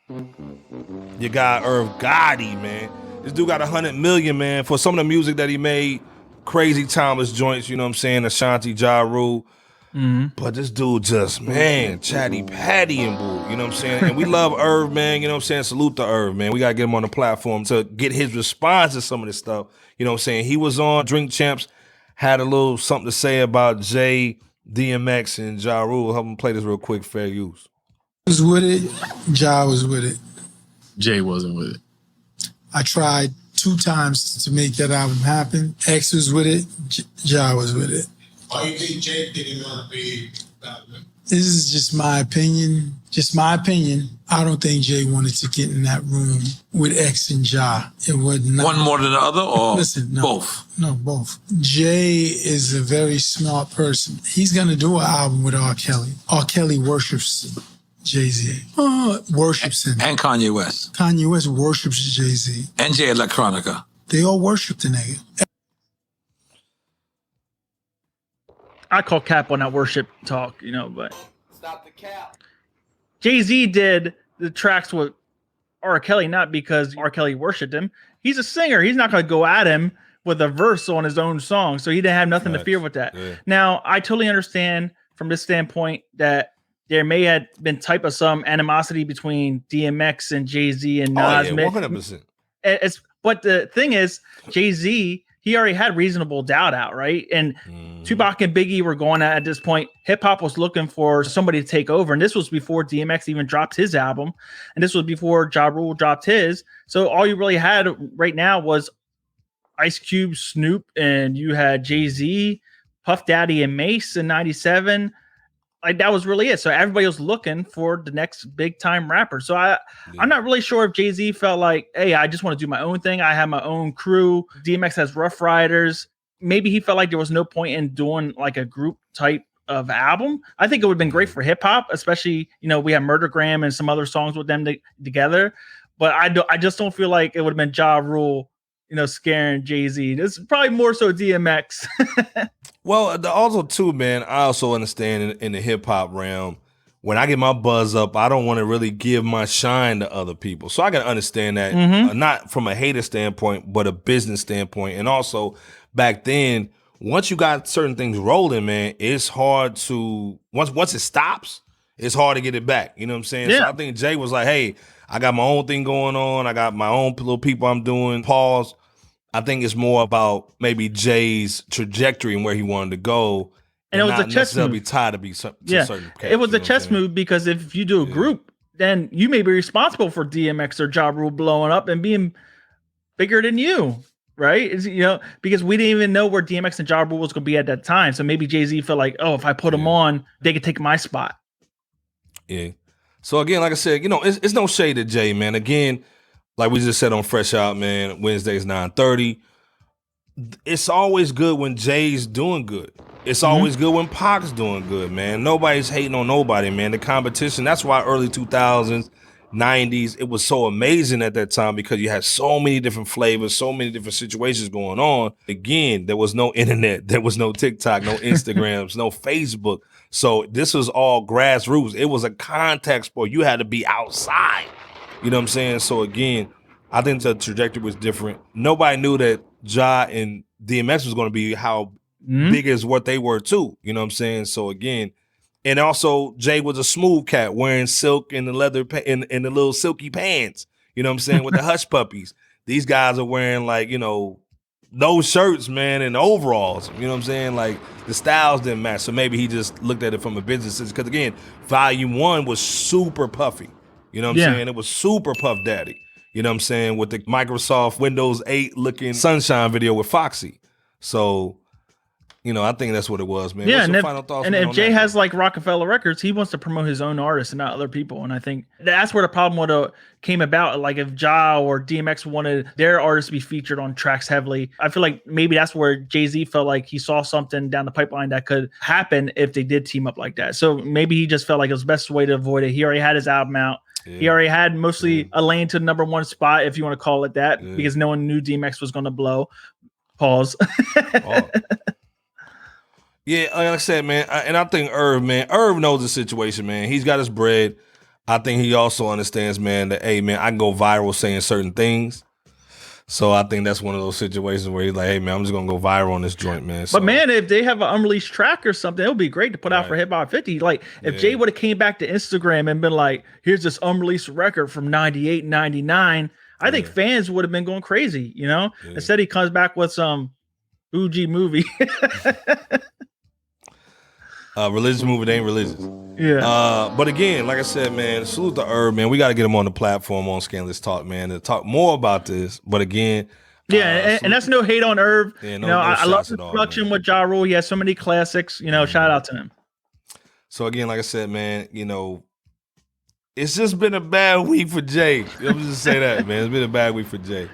Your guy Irv Gotti, man. This dude got 100 million, man, for some of the music that he made. Crazy timeless joints, you know what I'm saying? Ashanti, Ja Rule. But this dude just, man, chatty patty and boo, you know what I'm saying? And we love Irv, man, you know what I'm saying? Salute to Irv, man. We got to get him on the platform to get his response to some of this stuff. You know what I'm saying? He was on Drink Champs, had a little something to say about Jay, DMX, and Ja Rule. Help him play this real quick, fair use. Was with it, Ja was with it. Jay wasn't with it. I tried 2 times to make that album happen. X was with it, Ja was with it. Why do you think Jay didn't want to be that way? This is just my opinion. Just my opinion. I don't think Jay wanted to get in that room with X and Ja. It would not. One more than the other, or Listen, no, both? No, both. Jay is a very smart person. He's going to do an album with R. Kelly. R. Kelly worships Jay-Z. Worships him. And Kanye West. Kanye West worships Jay-Z. And Jay Electronica. They all worship the nigga. I call cap on that worship talk, you know, but Stop the cap. Jay-Z did the tracks with R. Kelly, not because R. Kelly worshipped him. He's a singer. He's not going to go at him with a verse on his own song. So he didn't have nothing to fear with that. Yeah. Now, I totally understand from this standpoint that there may have been type of some animosity between DMX and Jay-Z and Nas. Oh, yeah, 100%. But the thing is, Jay-Z, he already had Reasonable Doubt out, right? And Tupac and Biggie were going at this point. Hip hop was looking for somebody to take over. And this was before DMX even dropped his album. And this was before Ja Rule dropped his. So all you really had right now was Ice Cube, Snoop, and you had Jay-Z, Puff Daddy, and Mace in 97. Like that was really it. So everybody was looking for the next big time rapper. So I'm not really sure if Jay-Z felt like, hey, I just want to do my own thing. I have my own crew. DMX has Rough Riders. Maybe he felt like there was no point in doing like a group type of album. I think it would have been great for hip hop, especially, you know, we have Murdergram and some other songs with them together. But I just don't feel like it would have been Ja Rule, you know, scaring Jay-Z. This is probably more so DMX. Well, also too, man, I also understand in the hip hop realm, when I get my buzz up, I don't want to really give my shine to other people. So I can understand that, not from a hater standpoint, but a business standpoint. And also back then, once you got certain things rolling, man, it's hard to, once it stops, it's hard to get it back. You know what I'm saying? Yeah. So I think Jay was like, hey, I got my own thing going on. I got my own little people I'm doing. Pause. I think it's more about maybe Jay's trajectory and where he wanted to go. And it was not a chess necessarily move. tied to be to certain cats, it was you a know chess what I'm saying? move because if you do a group, then you may be responsible for DMX or Ja Rule blowing up and being bigger than you, right? It's, you know, because we didn't even know where DMX and Ja Rule was going to be at that time. So maybe Jay-Z felt like, oh, if I put them on, they could take my spot. Yeah. So again, like I said, you know, it's no shade to Jay, man. Again, like we just said on Fresh Out, man, Wednesdays 9:30. It's always good when Jay's doing good. It's always good when Pac's doing good, man. Nobody's hating on nobody, man. The competition, that's why early 2000s, 90s, it was so amazing at that time because you had so many different flavors, so many different situations going on. Again, there was no internet, there was no TikTok, no Instagrams, no Facebook. So this was all grassroots. It was a contact sport. You had to be outside. You know what I'm saying? So again, I think the trajectory was different. Nobody knew that Ja and DMX was going to be how big as what they were too. You know what I'm saying? So again, and also Jay was a smooth cat wearing silk and the leather in the little silky pants. You know what I'm saying? With the hush puppies. These guys are wearing like, you know, no shirts, man, and overalls. You know what I'm saying? Like the styles didn't match. So maybe he just looked at it from a business sense. Because again, Volume 1 was super puffy. You know what I'm saying? It was super Puff Daddy. You know what I'm saying? With the Microsoft Windows 8 looking Sunshine video with Foxy. So, you know, I think that's what it was, man. Yeah, What's and your if, final thoughts, and man, if on Jay that, has man? like Rockefeller Records, he wants to promote his own artists and not other people. And I think that's where the problem would have came about. Like if Ja or DMX wanted their artists to be featured on tracks heavily, I feel like maybe that's where Jay-Z felt like he saw something down the pipeline that could happen if they did team up like that. So maybe he just felt like it was the best way to avoid it. He already had his album out. Yeah. He already had mostly a lane to the #1 spot, if you want to call it that, because no one knew DMX was going to blow. Pause. Yeah, like I said, man, and I think Irv knows the situation, man. He's got his bread. I think he also understands, man, that, hey, man, I can go viral saying certain things. So I think that's one of those situations where he's like, hey, man, I'm just going to go viral on this joint, man. So, But man, if they have an unreleased track or something, it would be great to put out for Hip Hop 50. Like if Jay would have came back to Instagram and been like, here's this unreleased record from 98, 99, I think fans would have been going crazy, you know? Instead he comes back with some Bougie movie. religious movie, they ain't religious. Yeah. But again, like I said, man, salute to Irv, man. We got to get him on the platform on Scandalous Talk, man, to talk more about this. But again, and that's no hate on Irv. Yeah, no, I love his production with Ja Rule. He has so many classics. You know, shout out to him. So again, like I said, man, you know, it's just been a bad week for Jay. Let me just say that, man. It's been a bad week for Jay.